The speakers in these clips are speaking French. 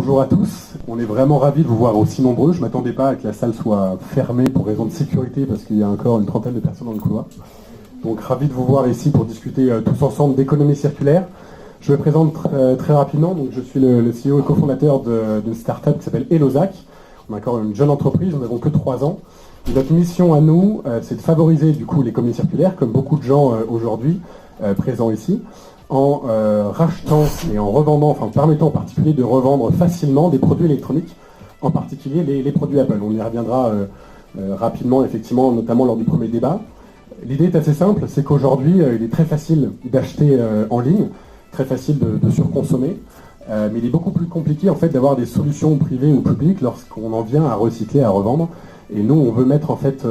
bonjour à tous. On est vraiment ravis de vous voir aussi nombreux. Je ne m'attendais pas à que la salle soit fermée pour raison de sécurité parce qu'il y a encore une trentaine de personnes dans le couloir. Donc ravi de vous voir ici pour discuter tous ensemble d'économie circulaire. Je me présente très rapidement. Donc, je suis le CEO et cofondateur d'une start-up qui s'appelle Elozac. On est encore une jeune entreprise, nous n'avons que 3 ans. Et notre mission à nous, c'est de favoriser du coup l'économie circulaire, comme beaucoup de gens aujourd'hui présents ici, en rachetant et en revendant, enfin permettant en particulier de revendre facilement des produits électroniques, en particulier les produits Apple. On y reviendra rapidement, effectivement, notamment lors du premier débat. L'idée est assez simple, c'est qu'aujourd'hui, il est très facile d'acheter en ligne, très facile de surconsommer, mais il est beaucoup plus compliqué en fait d'avoir des solutions privées ou publiques lorsqu'on en vient à recycler, à revendre. Et nous, on veut mettre en fait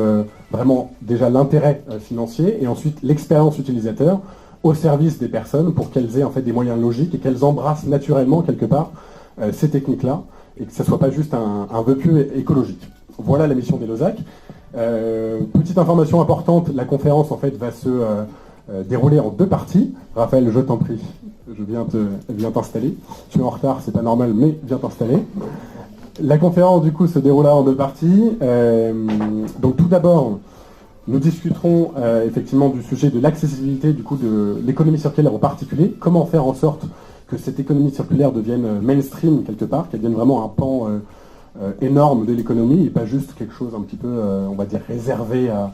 vraiment déjà l'intérêt financier et ensuite l'expérience utilisateur au service des personnes pour qu'elles aient en fait des moyens logiques et qu'elles embrassent naturellement quelque part ces techniques-là et que ça ne soit pas juste un vœu pieux écologique. Voilà la mission d'Elozac. Petite information importante, la conférence en fait va se dérouler en 2 parties. Raphaël, je t'en prie, je viens t'installer. Tu es en retard, c'est pas normal, mais viens t'installer. La conférence du coup se déroulera en 2 parties. Donc tout d'abord, nous discuterons effectivement du sujet de l'accessibilité du coup de l'économie circulaire en particulier. Comment faire en sorte que cette économie circulaire devienne mainstream quelque part, qu'elle devienne vraiment un pan énorme de l'économie et pas juste quelque chose un petit peu, on va dire, réservé à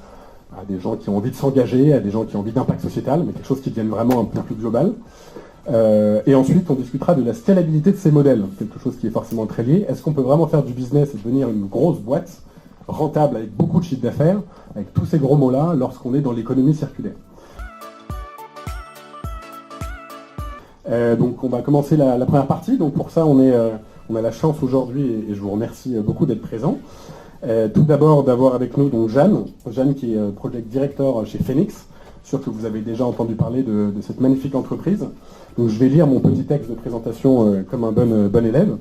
des gens qui ont envie de s'engager, à des gens qui ont envie d'impact sociétal, mais quelque chose qui devienne vraiment un peu plus global. Et ensuite, on discutera de la scalabilité de ces modèles, quelque chose qui est forcément très lié. Est-ce qu'on peut vraiment faire du business et devenir une grosse boîte rentable avec beaucoup de chiffre d'affaires, avec tous ces gros mots-là, lorsqu'on est dans l'économie circulaire? Donc on va commencer la première partie. Donc pour ça, on a la chance aujourd'hui, et je vous remercie beaucoup d'être présent. Tout d'abord d'avoir avec nous donc Jeanne qui est Project Director chez Phoenix. Sûr que vous avez déjà entendu parler de cette magnifique entreprise. Donc je vais lire mon petit texte de présentation comme un bon élève.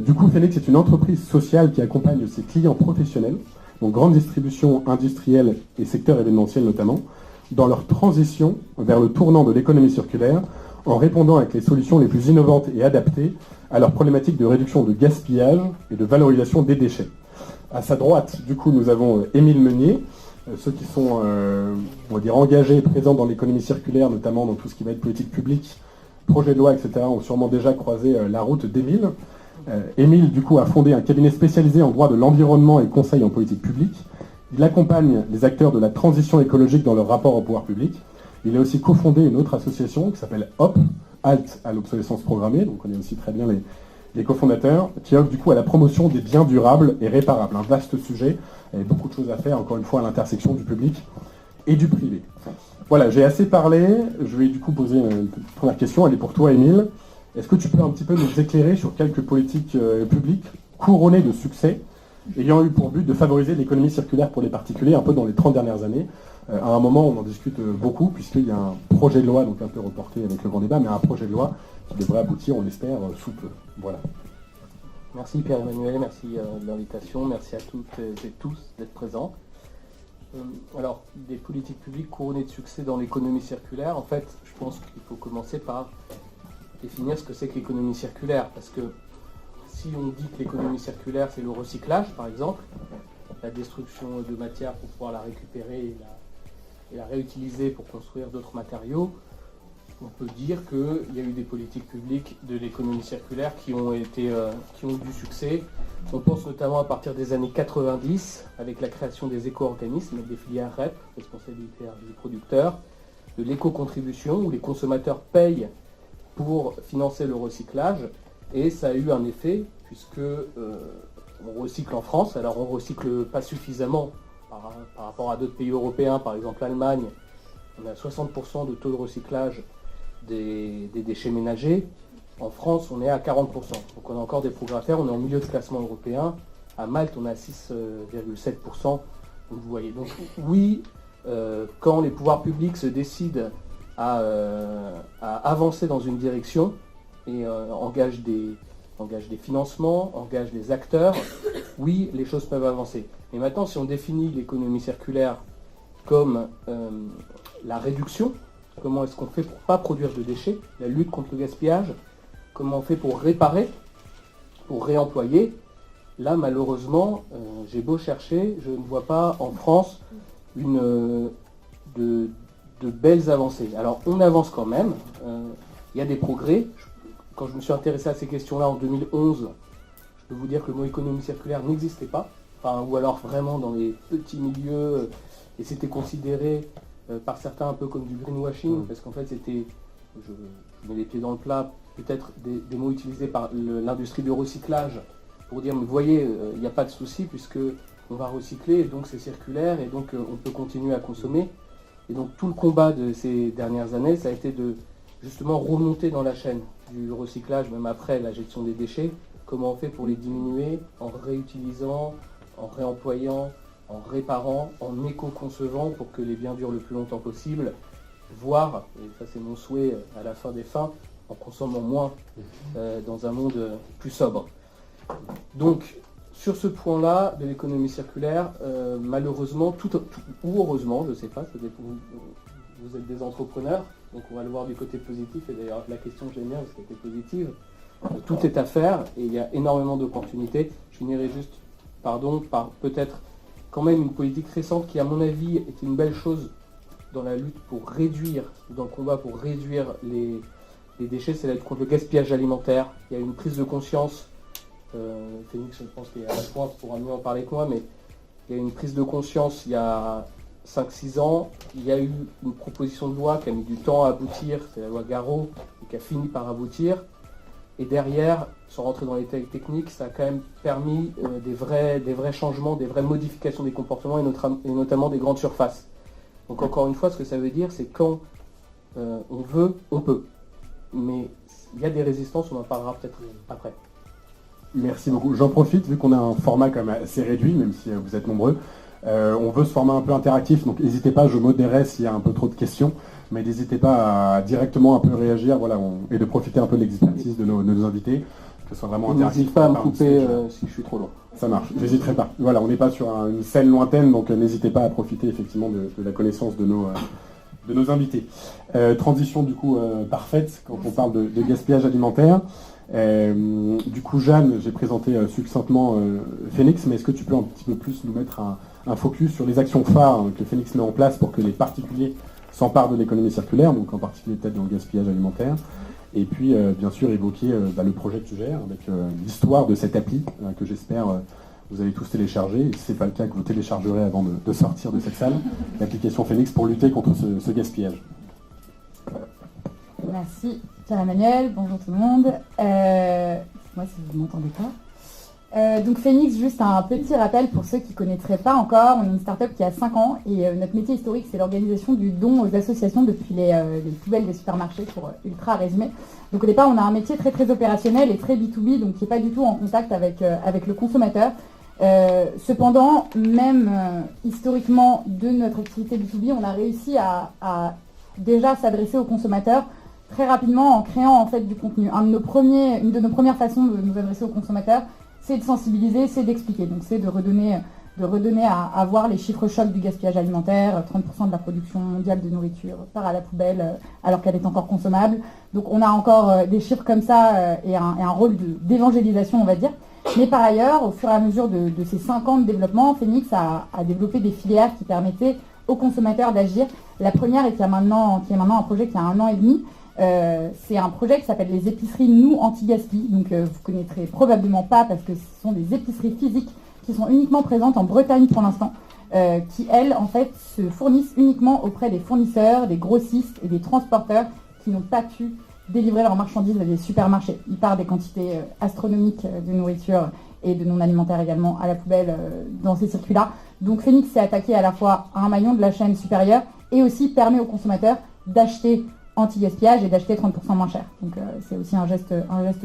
Du coup, Phoenix est une entreprise sociale qui accompagne ses clients professionnels, donc grande distribution industrielle et secteur événementiel notamment, dans leur transition vers le tournant de l'économie circulaire, en répondant avec les solutions les plus innovantes et adaptées à leurs problématiques de réduction de gaspillage et de valorisation des déchets. À sa droite, du coup, nous avons Émile Meunier, ceux qui sont, on va dire, engagés et présents dans l'économie circulaire, notamment dans tout ce qui va être politique publique, projet de loi, etc., ont sûrement déjà croisé la route d'Émile. Émile, du coup, a fondé un cabinet spécialisé en droit de l'environnement et conseil en politique publique. Il accompagne les acteurs de la transition écologique dans leur rapport au pouvoir public. Il a aussi cofondé une autre association qui s'appelle HOP, Halte à l'obsolescence programmée, donc on connaît aussi très bien les cofondateurs, qui offre du coup à la promotion des biens durables et réparables. Un vaste sujet, avec beaucoup de choses à faire, encore une fois, à l'intersection du public et du privé. Voilà, j'ai assez parlé. Je vais du coup poser une première question. Elle est pour toi, Émile. Est-ce que tu peux un petit peu nous éclairer sur quelques politiques publiques couronnées de succès, ayant eu pour but de favoriser l'économie circulaire pour les particuliers, un peu dans les 30 dernières années? À un moment, on en discute beaucoup, puisqu'il y a un projet de loi, donc un peu reporté avec le grand débat, mais un projet de loi qui devrait aboutir, on l'espère, sous peu. Voilà. Merci Pierre-Emmanuel, merci de l'invitation, merci à toutes et tous d'être présents. Alors, des politiques publiques couronnées de succès dans l'économie circulaire, en fait, je pense qu'il faut commencer par définir ce que c'est que l'économie circulaire, parce que si on dit que l'économie circulaire, c'est le recyclage, par exemple, la destruction de matière pour pouvoir la récupérer et la réutiliser pour construire d'autres matériaux, on peut dire qu'il y a eu des politiques publiques de l'économie circulaire qui ont eu du succès. On pense notamment à partir des années 90, avec la création des éco-organismes, des filières REP, responsabilité du producteur, de l'éco-contribution, où les consommateurs payent pour financer le recyclage, et ça a eu un effet, puisque on recycle en France. Alors on recycle pas suffisamment par rapport à d'autres pays européens, par exemple l'Allemagne, on a 60% de taux de recyclage des déchets ménagers. En France, on est à 40%. Donc on a encore des progrès à faire, on est en milieu de classement européen. À Malte, on est à 6,7%. Donc vous voyez. Donc oui, quand les pouvoirs publics se décident à avancer dans une direction et engagent des financements, engagent des acteurs, oui, les choses peuvent avancer. Et maintenant, si on définit l'économie circulaire comme la réduction, comment est-ce qu'on fait pour ne pas produire de déchets, la lutte contre le gaspillage, comment on fait pour réparer, pour réemployer. Là, malheureusement, j'ai beau chercher, je ne vois pas en France de belles avancées. Alors, on avance quand même, il y a des progrès. Quand je me suis intéressé à ces questions-là en 2011, je peux vous dire que le mot économie circulaire n'existait pas, ou alors vraiment dans les petits milieux, et c'était considéré par certains un peu comme du greenwashing, parce qu'en fait c'était, je mets les pieds dans le plat, peut-être des mots utilisés par l'industrie du recyclage pour dire, mais vous voyez, il n'y a pas de souci puisque on va recycler, et donc c'est circulaire, et donc on peut continuer à consommer. Et donc tout le combat de ces dernières années, ça a été de justement remonter dans la chaîne du recyclage, même après la gestion des déchets, comment on fait pour les diminuer en réutilisant, en réemployant, en réparant, en éco-concevant pour que les biens durent le plus longtemps possible, voire, et ça c'est mon souhait à la fin des fins, en consommant moins dans un monde plus sobre. Donc, sur ce point-là de l'économie circulaire, malheureusement, ou heureusement, je ne sais pas, vous êtes des entrepreneurs, donc on va le voir du côté positif, et d'ailleurs la question que j'aime bien parce qu'elle était positive, tout est à faire et il y a énormément d'opportunités. Je finirai juste, par peut-être quand même une politique récente qui, à mon avis, est une belle chose dans la lutte pour réduire, dans le combat pour réduire les déchets, c'est la lutte contre le gaspillage alimentaire. Il y a une prise de conscience, Phoenix, je pense qu'il est à la pointe, pourra mieux en parler que moi, mais il y a une prise de conscience il y a 5-6 ans. Il y a eu une proposition de loi qui a mis du temps à aboutir, c'est la loi Garot, et qui a fini par aboutir. Et derrière, sans rentrer dans les détails techniques, ça a quand même permis des vrais changements, des vraies modifications des comportements, et notamment des grandes surfaces. Donc encore une fois, ce que ça veut dire, c'est quand on veut, on peut. Mais il y a des résistances, on en parlera peut-être après. Merci beaucoup. J'en profite, vu qu'on a un format quand même assez réduit, même si vous êtes nombreux. On veut ce format un peu interactif, donc n'hésitez pas, je modérerai s'il y a un peu trop de questions, mais n'hésitez pas à directement un peu réagir, voilà, et de profiter un peu de l'expertise de nos invités, que ce soit vraiment interactif. N'hésitez pas à me couper si je suis trop loin. Ça marche, j'hésiterai pas. Voilà, on n'est pas sur une scène lointaine, donc n'hésitez pas à profiter effectivement de la connaissance de nos invités. Transition du coup parfaite quand on parle de gaspillage alimentaire. Du coup, Jeanne, j'ai présenté succinctement Phoenix, mais est-ce que tu peux un petit peu plus nous mettre un focus sur les actions phares que Phoenix met en place pour que les particuliers s'emparent de l'économie circulaire, donc en particulier peut-être dans le gaspillage alimentaire, et puis bien sûr évoquer le projet que tu gères avec l'histoire de cette appli que j'espère vous avez tous téléchargé, et si ce n'est pas le cas, que vous téléchargerez avant de sortir de cette salle, l'application Phoenix pour lutter contre ce gaspillage. Merci Pierre-Emmanuel, bonjour tout le monde. Moi si vous ne m'entendez pas. Donc Phoenix, juste un petit rappel pour ceux qui ne connaîtraient pas encore, on est une start-up qui a 5 ans et notre métier historique c'est l'organisation du don aux associations depuis les poubelles des supermarchés pour ultra résumer. Donc au départ on a un métier très très opérationnel et très B2B, donc qui n'est pas du tout en contact avec le consommateur. Cependant, même historiquement de notre activité B2B, on a réussi à déjà s'adresser aux consommateurs très rapidement en créant en fait du contenu. Une de nos premières façons de nous adresser aux consommateurs, c'est de sensibiliser, c'est d'expliquer. Donc c'est de redonner à voir les chiffres chocs du gaspillage alimentaire, 30% de la production mondiale de nourriture part à la poubelle alors qu'elle est encore consommable. Donc on a encore des chiffres comme ça et un rôle d'évangélisation on va dire. Mais par ailleurs, au fur et à mesure de ces 5 ans de développement, Phoenix a développé des filières qui permettaient aux consommateurs d'agir. La première, et qui est maintenant un projet qui a 1 an et demi, c'est un projet qui s'appelle les épiceries Nous Anti-Gaspi. Donc vous connaîtrez probablement pas parce que ce sont des épiceries physiques qui sont uniquement présentes en Bretagne pour l'instant, qui elles en fait se fournissent uniquement auprès des fournisseurs, des grossistes et des transporteurs qui n'ont pas pu délivrer leurs marchandises à des supermarchés. Ils partent des quantités astronomiques de nourriture et de non alimentaire également à la poubelle dans ces circuits-là. Donc Phoenix s'est attaqué à la fois à un maillon de la chaîne supérieure et aussi permet aux consommateurs d'acheter anti-gaspillage et d'acheter 30% moins cher. Donc c'est aussi un geste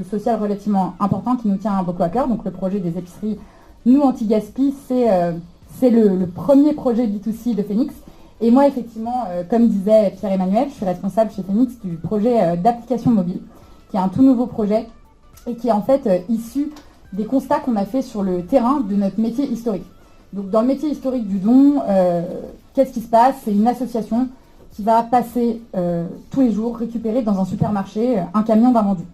social relativement important qui nous tient beaucoup à cœur. Donc le projet des épiceries Nous Anti-Gaspi, c'est le premier projet B2C de Phoenix. Et moi, effectivement, comme disait Pierre-Emmanuel, je suis responsable chez Phoenix du projet d'application mobile, qui est un tout nouveau projet et qui est en fait issu des constats qu'on a fait sur le terrain de notre métier historique. Donc dans le métier historique du don, qu'est-ce qui se passe? C'est une association qui va passer tous les jours récupérer dans un supermarché un camion d'invendus.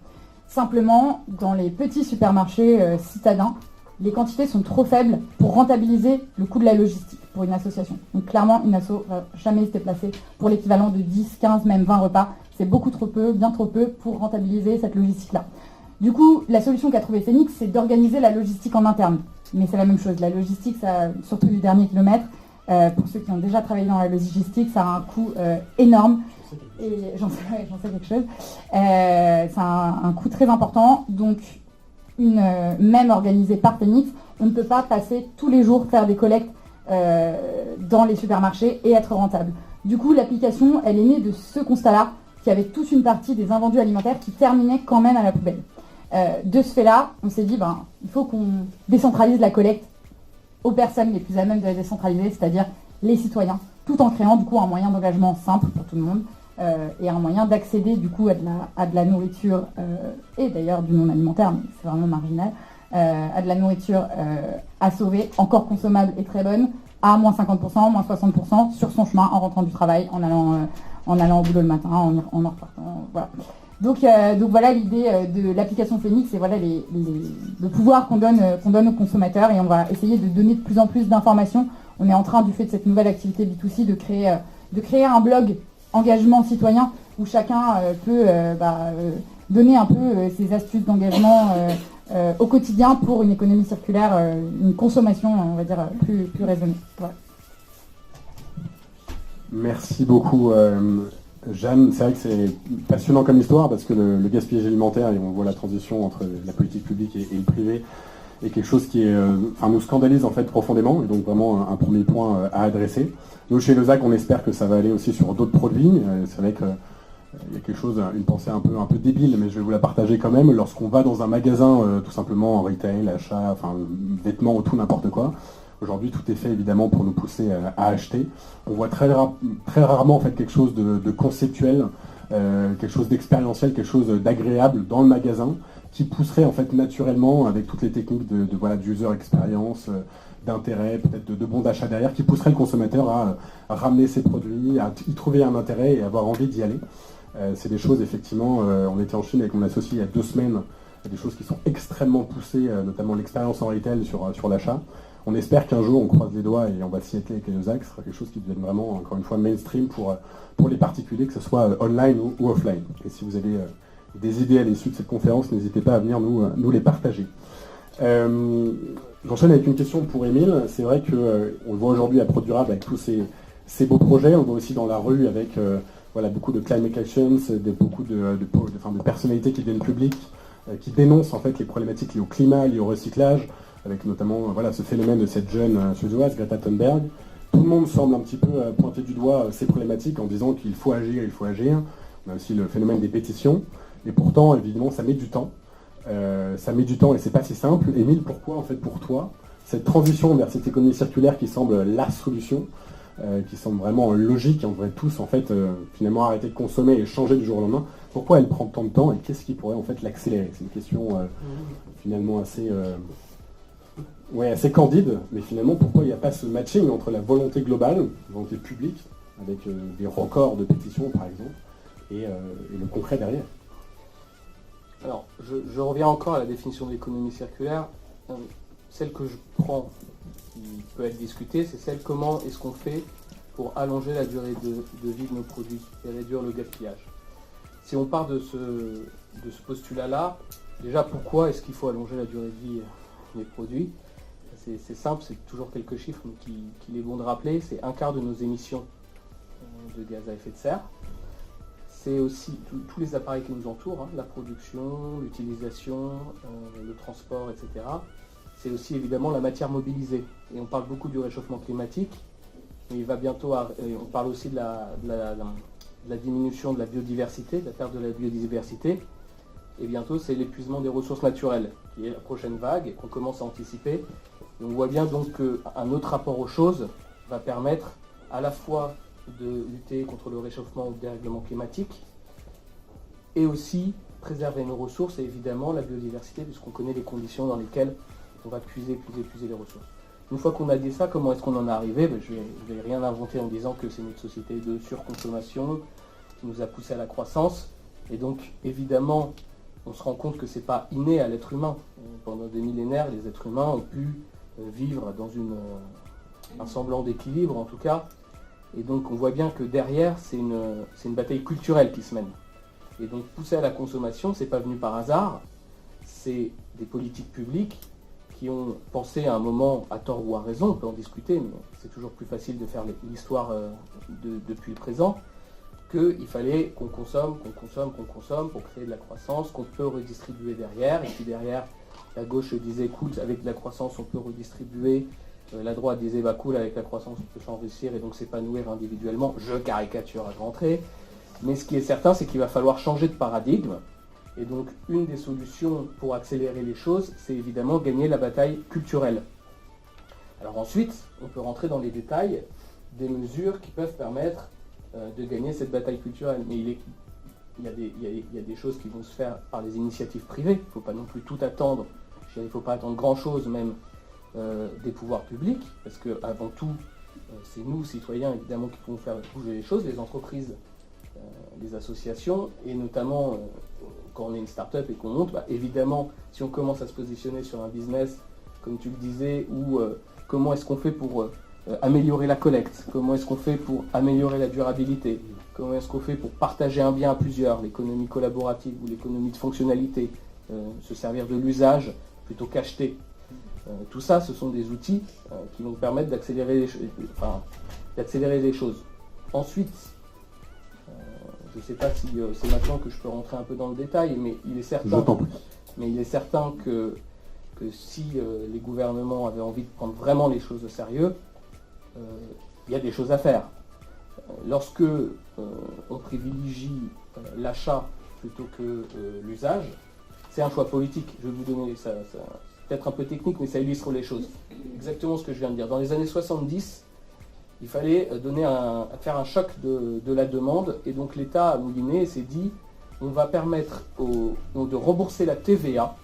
Simplement, dans les petits supermarchés citadins, les quantités sont trop faibles pour rentabiliser le coût de la logistique pour une association. Donc clairement, une asso va jamais se déplacer pour l'équivalent de 10, 15, même 20 repas. C'est beaucoup trop peu, bien trop peu pour rentabiliser cette logistique-là. Du coup, la solution qu'a trouvée Phoenix, c'est d'organiser la logistique en interne. Mais c'est la même chose. La logistique, ça, surtout du dernier kilomètre, pour ceux qui ont déjà travaillé dans la logistique, ça a un coût énorme. Et j'en sais quelque chose. Ça a un coût très important. Donc, même organisée par Phoenix, on ne peut pas passer tous les jours faire des collectes dans les supermarchés et être rentable. Du coup, l'application, elle est née de ce constat-là, qu'il y avait toute une partie des invendus alimentaires qui terminaient quand même à la poubelle. De ce fait-là, on s'est dit, il faut qu'on décentralise la collecte aux personnes les plus à même de la décentraliser, c'est-à-dire les citoyens, tout en créant du coup un moyen d'engagement simple pour tout le monde et un moyen d'accéder du coup à de la nourriture et d'ailleurs du non alimentaire, mais c'est vraiment marginal, à de la nourriture à sauver, encore consommable et très bonne, à moins 50%, moins 60% sur son chemin en rentrant du travail, en allant au boulot le matin, en repartant, voilà. Donc voilà l'idée de l'application Phoenix et voilà le pouvoir qu'on donne aux consommateurs, et on va essayer de donner de plus en plus d'informations. On est en train, du fait de cette nouvelle activité B2C, de créer un blog engagement citoyen où chacun peut donner un peu ses astuces d'engagement au quotidien pour une économie circulaire, une consommation, on va dire, plus raisonnée. Voilà. Merci beaucoup. Jeanne, c'est vrai que c'est passionnant comme histoire parce que le gaspillage alimentaire, et on voit la transition entre la politique publique et le privé, est quelque chose qui nous scandalise en fait profondément, et donc vraiment un premier point à adresser. Nous chez Lezac, on espère que ça va aller aussi sur d'autres produits. C'est vrai qu'il y a quelque chose, une pensée un peu débile, mais je vais vous la partager quand même. Lorsqu'on va dans un magasin, tout simplement en retail, achat, vêtements ou tout n'importe quoi, aujourd'hui, tout est fait évidemment pour nous pousser à acheter. On voit très rarement en fait quelque chose de conceptuel, quelque chose d'expérientiel, quelque chose d'agréable dans le magasin qui pousserait en fait naturellement avec toutes les techniques de user experience, d'intérêt, peut-être de bon d'achat derrière, qui pousserait le consommateur à ramener ses produits, à y trouver un intérêt et avoir envie d'y aller. C'est des choses effectivement. On était en Chine avec mon associé il y a 2 semaines. Il y a des choses qui sont extrêmement poussées, notamment l'expérience en retail sur l'achat. On espère qu'un jour, on croise les doigts et on va s'y atteler avec les Lezac, ce sera quelque chose qui devienne vraiment, encore une fois, mainstream pour les particuliers, que ce soit online ou offline. Et si vous avez des idées à l'issue de cette conférence, n'hésitez pas à venir nous les partager. J'enchaîne avec une question pour Émile. C'est vrai qu'on le voit aujourd'hui à ProDurable avec tous ces beaux projets. On le voit aussi dans la rue avec beaucoup de climate actions, beaucoup de personnalités qui deviennent publiques, qui dénoncent en fait les problématiques liées au climat, liées au recyclage, avec notamment ce phénomène de cette jeune suédoise, Greta Thunberg. Tout le monde semble un petit peu pointer du doigt ces problématiques en disant qu'il faut agir, il faut agir. On a aussi le phénomène des pétitions. Et pourtant, évidemment, ça met du temps. Et c'est pas si simple. Émile, pourquoi, en fait, pour toi, cette transition vers cette économie circulaire qui semble la solution, qui semble vraiment logique, et on devrait tous, en fait, finalement arrêter de consommer et changer du jour au lendemain, pourquoi elle prend tant de temps et qu'est-ce qui pourrait, en fait, l'accélérer? C'est une question, finalement, assez candide, mais finalement, pourquoi il n'y a pas ce matching entre la volonté globale, la volonté publique, avec des records de pétitions, par exemple, et le concret derrière? Alors, je reviens encore à la définition de l'économie circulaire. Celle que je prends, qui peut être discutée, c'est celle comment est-ce qu'on fait pour allonger la durée de vie de nos produits et réduire le gaspillage. Si on part de ce postulat-là, déjà pourquoi est-ce qu'il faut allonger la durée de vie des produits? C'est simple, c'est toujours quelques chiffres qu'il est bon de rappeler. C'est 1/4 de nos émissions de gaz à effet de serre. C'est aussi tous les appareils qui nous entourent, la production, l'utilisation, le transport, etc. C'est aussi évidemment la matière mobilisée. Et on parle beaucoup du réchauffement climatique, mais il va bientôt. On parle aussi de la diminution de la biodiversité, de la perte de la biodiversité. Et bientôt, c'est l'épuisement des ressources naturelles, qui est la prochaine vague et qu'on commence à anticiper. Et on voit bien donc qu'un autre rapport aux choses va permettre à la fois de lutter contre le réchauffement ou le dérèglement climatique et aussi préserver nos ressources et évidemment la biodiversité puisqu'on connaît les conditions dans lesquelles on va puiser les ressources. Une fois qu'on a dit ça, comment est-ce qu'on en est arrivé? Je vais rien inventer en disant que c'est notre société de surconsommation qui nous a poussé à la croissance et donc évidemment on se rend compte que ce n'est pas inné à l'être humain. Pendant des millénaires, les êtres humains ont pu vivre dans un semblant d'équilibre en tout cas. Et donc on voit bien que derrière, c'est une bataille culturelle qui se mène. Et donc pousser à la consommation, c'est pas venu par hasard. C'est des politiques publiques qui ont pensé à un moment, à tort ou à raison, on peut en discuter, mais c'est toujours plus facile de faire l'histoire depuis le présent, qu'il fallait qu'on consomme pour créer de la croissance, qu'on peut redistribuer derrière. Et puis derrière, la gauche disait, écoute, avec de la croissance, on peut redistribuer. La droite disait, bah cool, avec la croissance, on peut s'enrichir et donc s'épanouir individuellement. Je caricature à grands traits. Mais ce qui est certain, c'est qu'il va falloir changer de paradigme. Et donc, une des solutions pour accélérer les choses, c'est évidemment gagner la bataille culturelle. Alors ensuite, on peut rentrer dans les détails des mesures qui peuvent permettre de gagner cette bataille culturelle. Mais il y a des choses qui vont se faire par les initiatives privées. Il ne faut pas non plus tout attendre. Il ne faut pas attendre grand-chose même des pouvoirs publics, parce qu'avant tout, c'est nous, citoyens, évidemment, qui pouvons faire bouger les choses, les entreprises, les associations, et notamment quand on est une start-up et qu'on monte, bah, évidemment, si on commence à se positionner sur un business, comme tu le disais, ou comment est-ce qu'on fait pour améliorer la collecte, comment est-ce qu'on fait pour améliorer la durabilité, comment est-ce qu'on fait pour partager un bien à plusieurs, l'économie collaborative ou l'économie de fonctionnalité, se servir de l'usage plutôt qu'acheter. Tout ça, ce sont des outils qui vont permettre d'accélérer les choses. Ensuite, je ne sais pas si c'est maintenant que je peux rentrer un peu dans le détail, mais il est certain que si les gouvernements avaient envie de prendre vraiment les choses au sérieux, il y a des choses à faire. Lorsque on privilégie l'achat plutôt que l'usage, c'est un choix politique. Je vais vous donner ça peut-être un peu technique, mais ça illustre les choses. Exactement ce que je viens de dire. Dans les années 70, il fallait faire un choc de la demande, et donc l'État a mouliné et s'est dit, on va permettre de rembourser la TVA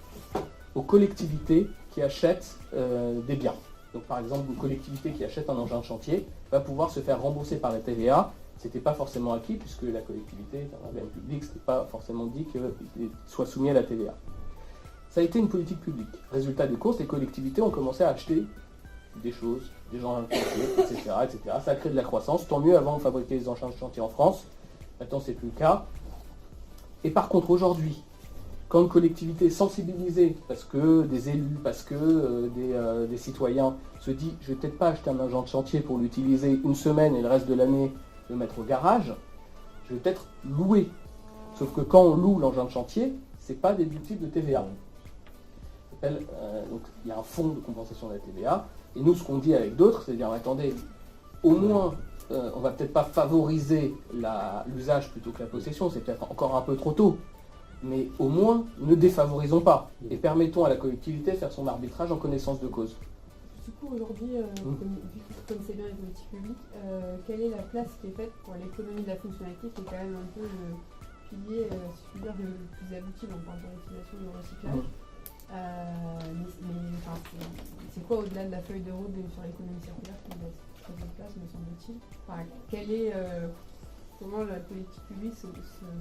aux collectivités qui achètent des biens. Donc par exemple, une collectivité qui achète un engin de chantier va pouvoir se faire rembourser par la TVA. Ce n'était pas forcément acquis, puisque la collectivité est un bien public, ce n'était pas forcément dit qu'il soit soumis à la TVA. Ça a été une politique publique. Résultat des courses, les collectivités ont commencé à acheter des choses, des engins de chantier, etc. Ça a créé de la croissance. Tant mieux, avant on fabriquait les engins de chantier en France. Maintenant, c'est plus le cas. Et par contre, aujourd'hui, quand une collectivité est sensibilisée, parce que des élus, parce que des citoyens se disent, je ne vais peut-être pas acheter un engin de chantier pour l'utiliser une semaine et le reste de l'année le mettre au garage, je vais peut-être louer. Sauf que quand on loue l'engin de chantier, ce n'est pas déductible de TVA. Donc il y a un fonds de compensation de la TVA, et nous ce qu'on dit avec d'autres, c'est de dire attendez, au moins on va peut-être pas favoriser l'usage plutôt que la possession, c'est peut-être encore un peu trop tôt, mais au moins ne défavorisons pas et permettons à la collectivité de faire son arbitrage en connaissance de cause. Du coup aujourd'hui, comme c'est bien les politiques publiques, quelle est la place qui est faite pour l'économie de la fonctionnalité, qui est quand même un peu le pilier, si je puis dire, le plus abouti, on parle de l'utilisation et du recyclage. C'est quoi au-delà de la feuille de route sur l'économie circulaire qui laisse très de place, me semble-t-il. Comment la politique publique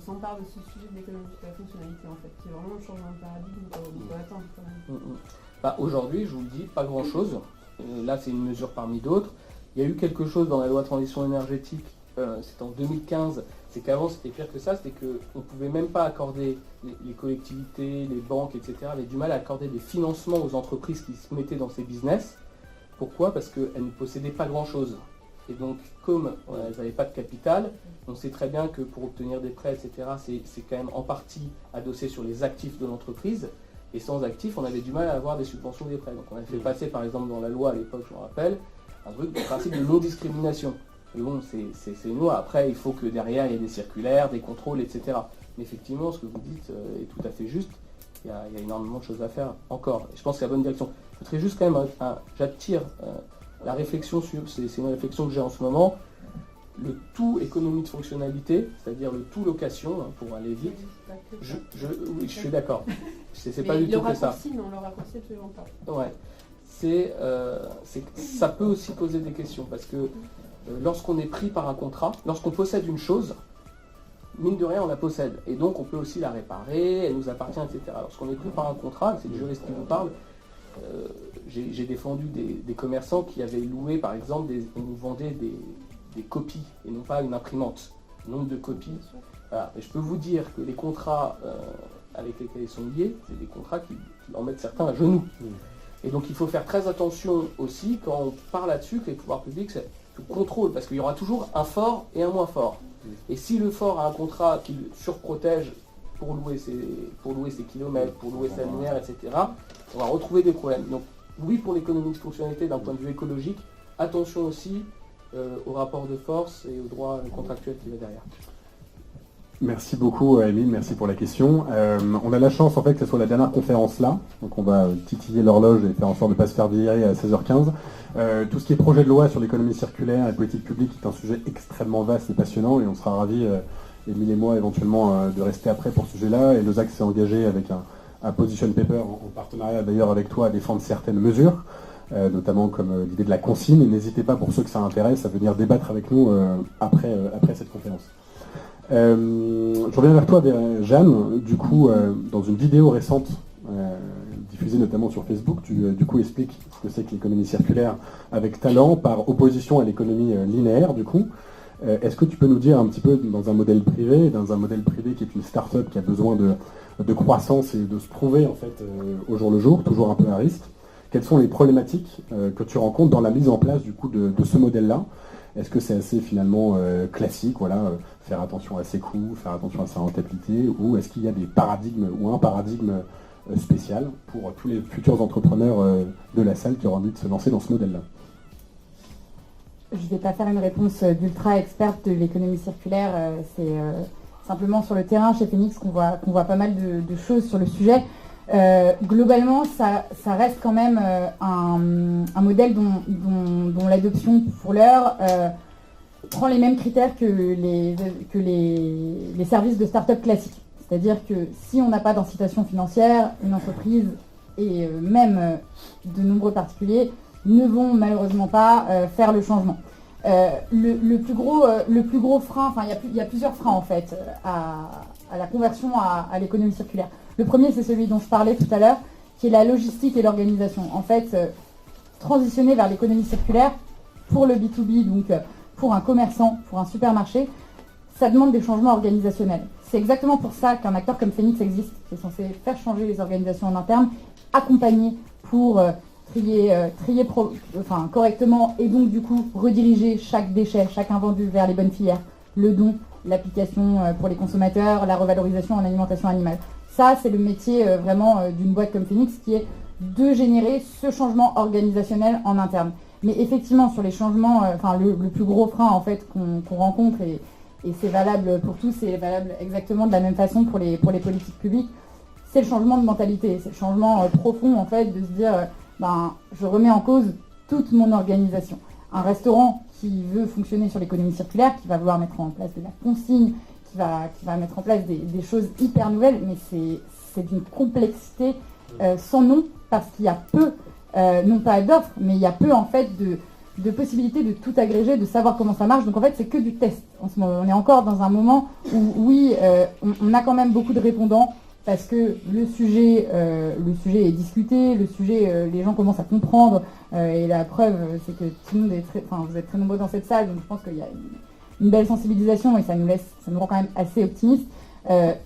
s'empare de ce sujet de l'économie de la fonctionnalité en fait? C'est vraiment un changement de paradigme qu'on doit attendre quand même. Aujourd'hui, je vous le dis, pas grand-chose. Là, c'est une mesure parmi d'autres. Il y a eu quelque chose dans la loi de transition énergétique, c'est en 2015. C'est qu'avant c'était pire que ça, c'était qu'on ne pouvait même pas accorder, les collectivités, les banques, etc. avaient du mal à accorder des financements aux entreprises qui se mettaient dans ces business. Pourquoi? Parce qu'elles ne possédaient pas grand-chose. Et donc, comme elles n'avaient pas de capital, on sait très bien que pour obtenir des prêts, etc., c'est quand même en partie adossé sur les actifs de l'entreprise. Et sans actifs, on avait du mal à avoir des subventions des prêts. Donc on a fait passer, par exemple, dans la loi à l'époque, je me rappelle, un truc, le principe de non-discrimination. Mais bon, c'est une loi. Après, il faut que derrière, il y ait des circulaires, des contrôles, etc. Mais effectivement, ce que vous dites est tout à fait juste. Il y a énormément de choses à faire encore. Et je pense que c'est la bonne direction. Je voudrais juste quand même, j'attire la réflexion sur, c'est une réflexion que j'ai en ce moment, le tout économie de fonctionnalité, c'est-à-dire le tout location, pour aller vite. Oui, je suis d'accord. C'est pas du tout que ça. Mais on le raccourci absolument pas. Ouais. Ça peut aussi poser des questions, parce que lorsqu'on est pris par un contrat, lorsqu'on possède une chose, mine de rien, on la possède. Et donc, on peut aussi la réparer, elle nous appartient, etc. Lorsqu'on est pris par un contrat, c'est le juriste qui vous parle, j'ai défendu des commerçants qui avaient loué, par exemple, on nous vendait des copies, et non pas une imprimante. Nombre de copies. Voilà. Et je peux vous dire que les contrats avec lesquels ils sont liés, c'est des contrats qui en mettent certains à genoux. Et donc, il faut faire très attention aussi, quand on parle là-dessus, que les pouvoirs publics se contrôlent, parce qu'il y aura toujours un fort et un moins fort. Et si le fort a un contrat qui le surprotège pour louer ses kilomètres, pour louer sa lumière, etc., on va retrouver des problèmes. Donc oui pour l'économie de fonctionnalité d'un point de vue écologique, attention aussi au rapport de force et au droit contractuel qui va derrière. Merci beaucoup Émile, merci pour la question. On a la chance en fait que ce soit la dernière conférence là, donc on va titiller l'horloge et faire en sorte de ne pas se faire virer à 16h15. Tout ce qui est projet de loi sur l'économie circulaire et politique publique est un sujet extrêmement vaste et passionnant et on sera ravis, Émile et moi éventuellement, de rester après pour ce sujet-là. Et Losac s'est engagé avec un position paper en partenariat d'ailleurs avec toi à défendre certaines mesures, notamment comme l'idée de la consigne. Et n'hésitez pas pour ceux que ça intéresse à venir débattre avec nous après cette conférence. Je reviens vers toi, Jeanne. Du coup, dans une vidéo récente diffusée notamment sur Facebook, tu du coup expliques ce que c'est que l'économie circulaire avec talent par opposition à l'économie linéaire. Du coup, est-ce que tu peux nous dire un petit peu dans un modèle privé qui est une start-up qui a besoin de croissance et de se prouver en fait au jour le jour, toujours un peu à risque, quelles sont les problématiques que tu rencontres dans la mise en place du coup de ce modèle-là? Est-ce que c'est assez finalement classique, voilà, faire attention à ses coûts, faire attention à sa rentabilité, ou est-ce qu'il y a des paradigmes ou un paradigme spécial pour tous les futurs entrepreneurs de la salle qui auront envie de se lancer dans ce modèle-là? Je ne vais pas faire une réponse d'ultra experte de l'économie circulaire, c'est simplement sur le terrain chez Phoenix qu'on voit pas mal de choses sur le sujet. Globalement, ça reste quand même un modèle dont l'adoption pour l'heure prend les mêmes critères que les services de start-up classiques. C'est-à-dire que si on n'a pas d'incitation financière, une entreprise et même de nombreux particuliers ne vont malheureusement pas faire le changement. Le plus gros frein, enfin il y a plusieurs freins en fait à la conversion à l'économie circulaire. Le premier, c'est celui dont je parlais tout à l'heure, qui est la logistique et l'organisation. En fait, transitionner vers l'économie circulaire pour le B2B, donc pour un commerçant, pour un supermarché, ça demande des changements organisationnels. C'est exactement pour ça qu'un acteur comme Phoenix existe, qui est censé faire changer les organisations en interne, accompagner pour trier correctement et donc du coup rediriger chaque déchet, chaque invendu vers les bonnes filières, le don, l'application pour les consommateurs, la revalorisation en alimentation animale. Ça, c'est le métier vraiment d'une boîte comme Phoenix qui est de générer ce changement organisationnel en interne. Mais effectivement, sur les changements, le plus gros frein en fait qu'on rencontre, et c'est valable pour tous, c'est valable exactement de la même façon pour les politiques publiques, c'est le changement de mentalité, c'est le changement profond en fait de se dire je remets en cause toute mon organisation. Un restaurant qui veut fonctionner sur l'économie circulaire, qui va vouloir mettre en place de la consigne, qui va mettre en place des choses hyper nouvelles, mais c'est d'une complexité sans nom, parce qu'il y a peu, non pas d'offres, mais il y a peu en fait de possibilités de tout agréger, de savoir comment ça marche. Donc en fait, c'est que du test en ce moment. On est encore dans un moment où, oui, on a quand même beaucoup de répondants, parce que le sujet est discuté, le sujet, les gens commencent à comprendre, et la preuve, c'est que tout le monde vous êtes très nombreux dans cette salle, donc je pense qu'il y a une belle sensibilisation et ça nous rend quand même assez optimistes.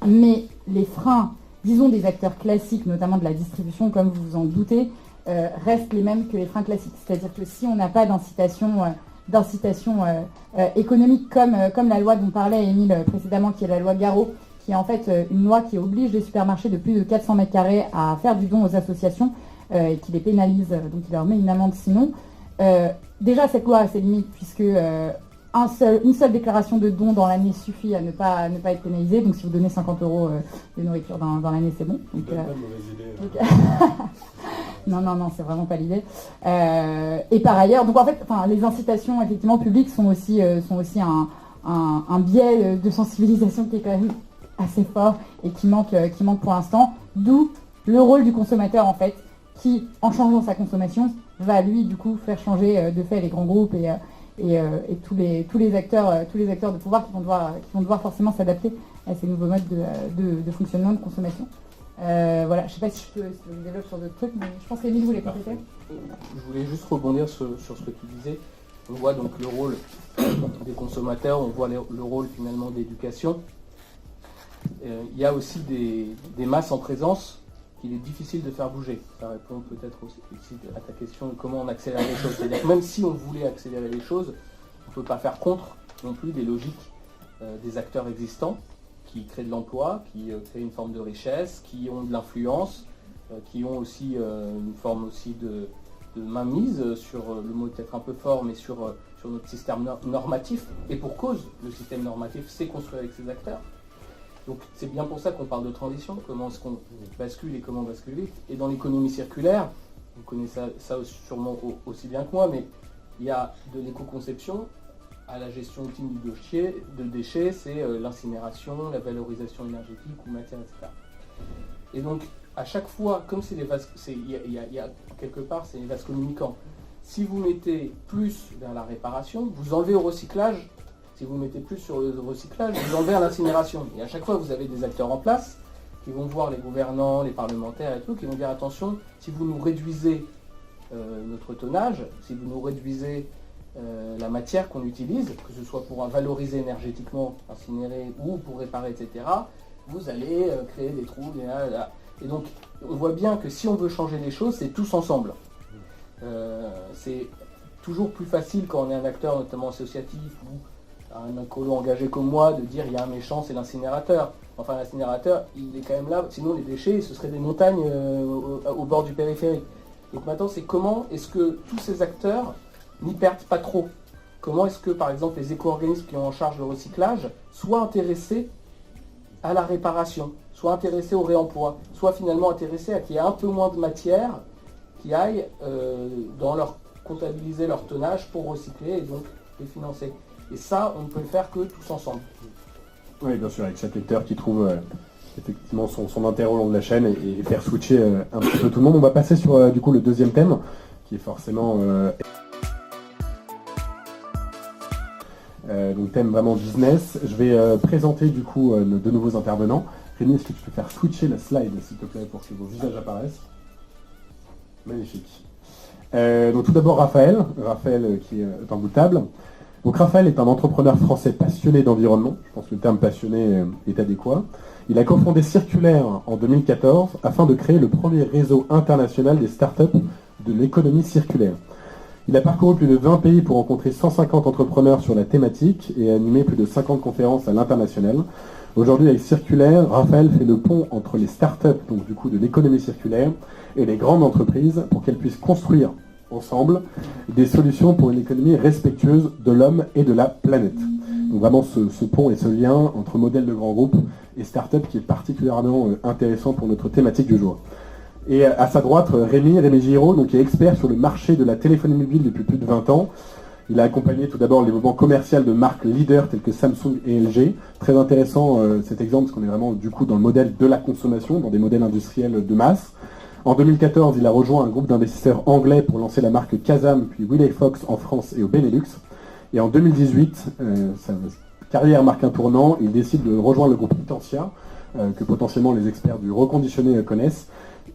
Mais les freins, disons des acteurs classiques, notamment de la distribution, comme vous vous en doutez, restent les mêmes que les freins classiques. C'est-à-dire que si on n'a pas d'incitation économique, comme la loi dont parlait Émile précédemment, qui est la loi Garot, qui est en fait une loi qui oblige les supermarchés de plus de 400 mètres carrés à faire du don aux associations, et qui les pénalise, donc il leur met une amende sinon. Déjà, cette loi a ses limites, puisque une seule déclaration de don dans l'année suffit à ne pas être pénalisé. Donc si vous donnez 50 € de nourriture dans l'année, c'est bon. Donc, pas de mauvaise idée. Non, c'est vraiment pas l'idée. Et par ailleurs, donc en fait, les incitations effectivement publiques sont aussi un biais de sensibilisation qui est quand même assez fort et qui manque pour l'instant. D'où le rôle du consommateur en fait, qui en changeant sa consommation va lui du coup faire changer de fait les grands groupes et tous les acteurs de pouvoir qui vont devoir forcément s'adapter à ces nouveaux modes de fonctionnement, de consommation. Voilà, je ne sais pas si je développe sur d'autres trucs, mais je pense qu'Émile voulait compléter. Je voulais juste rebondir sur ce que tu disais. On voit donc le rôle des consommateurs, on voit le rôle finalement d'éducation. Il y a aussi des masses en présence qu'il est difficile de faire bouger. Ça répond peut-être aussi à ta question de comment on accélère les choses. C'est-à-dire que même si on voulait accélérer les choses, on ne peut pas faire contre non plus des logiques des acteurs existants qui créent de l'emploi, qui créent une forme de richesse, qui ont de l'influence, qui ont aussi une forme aussi de mainmise sur le mot peut-être un peu fort, mais sur notre système normatif. Et pour cause, le système normatif s'est construit avec ces acteurs. Donc c'est bien pour ça qu'on parle de transition, comment est-ce qu'on bascule et comment basculer. Et dans l'économie circulaire, vous connaissez ça sûrement aussi bien que moi, mais il y a de l'éco-conception à la gestion ultime de déchets, c'est l'incinération, la valorisation énergétique ou matière, etc. Et donc à chaque fois, comme c'est des vases, il y a quelque part c'est des vases communicants. Si vous mettez plus vers la réparation, vous enlevez au recyclage. Si vous mettez plus sur le recyclage, vous enlevez à l'incinération. Et à chaque fois, vous avez des acteurs en place qui vont voir les gouvernants, les parlementaires et tout, qui vont dire attention, si vous nous réduisez notre tonnage, si vous nous réduisez la matière qu'on utilise, que ce soit pour valoriser énergétiquement, incinérer ou pour réparer, etc., vous allez créer des trous. Et donc, on voit bien que si on veut changer les choses, c'est tous ensemble. C'est toujours plus facile quand on est un acteur, notamment associatif, ou un écolo engagé comme moi, de dire il y a un méchant, c'est l'incinérateur. Enfin, l'incinérateur, il est quand même là, sinon les déchets, ce seraient des montagnes au bord du périphérique. Donc maintenant, c'est comment est-ce que tous ces acteurs n'y perdent pas trop? Comment est-ce que, par exemple, les éco-organismes qui ont en charge le recyclage soient intéressés à la réparation, soient intéressés au réemploi, soient finalement intéressés à qu'il y ait un peu moins de matière qui aille comptabiliser leur tonnage pour recycler et donc les financer. Et ça, on ne peut le faire que tous ensemble. Oui, bien sûr, avec chaque acteur qui trouve effectivement son intérêt au long de la chaîne et faire switcher un petit peu tout le monde. On va passer sur du coup le deuxième thème, qui est forcément donc thème vraiment business. Je vais présenter du coup nos deux nouveaux intervenants. Rémi, est-ce que tu peux faire switcher la slide, s'il te plaît, pour que vos visages apparaissent? Magnifique. Donc tout d'abord Raphaël qui est en bout de table. Donc Raphaël est un entrepreneur français passionné d'environnement, je pense que le terme passionné est adéquat. Il a cofondé Circulaire en 2014 afin de créer le premier réseau international des startups de l'économie circulaire. Il a parcouru plus de 20 pays pour rencontrer 150 entrepreneurs sur la thématique et animé plus de 50 conférences à l'international. Aujourd'hui avec Circulaire, Raphaël fait le pont entre les startups, donc du coup de l'économie circulaire, et les grandes entreprises pour qu'elles puissent construire ensemble des solutions pour une économie respectueuse de l'homme et de la planète. Donc vraiment ce pont et ce lien entre modèle de grands groupes et start-up qui est particulièrement intéressant pour notre thématique du jour. Et à sa droite, Rémi Giraud, donc, qui est expert sur le marché de la téléphonie mobile depuis plus de 20 ans. Il a accompagné tout d'abord les mouvements commerciaux de marques leaders tels que Samsung et LG. Très intéressant cet exemple parce qu'on est vraiment du coup dans le modèle de la consommation, dans des modèles industriels de masse. En 2014, il a rejoint un groupe d'investisseurs anglais pour lancer la marque Kazam, puis Wiley Fox en France et au Benelux. Et en 2018, sa carrière marque un tournant, il décide de rejoindre le groupe Potentia, que potentiellement les experts du reconditionné connaissent,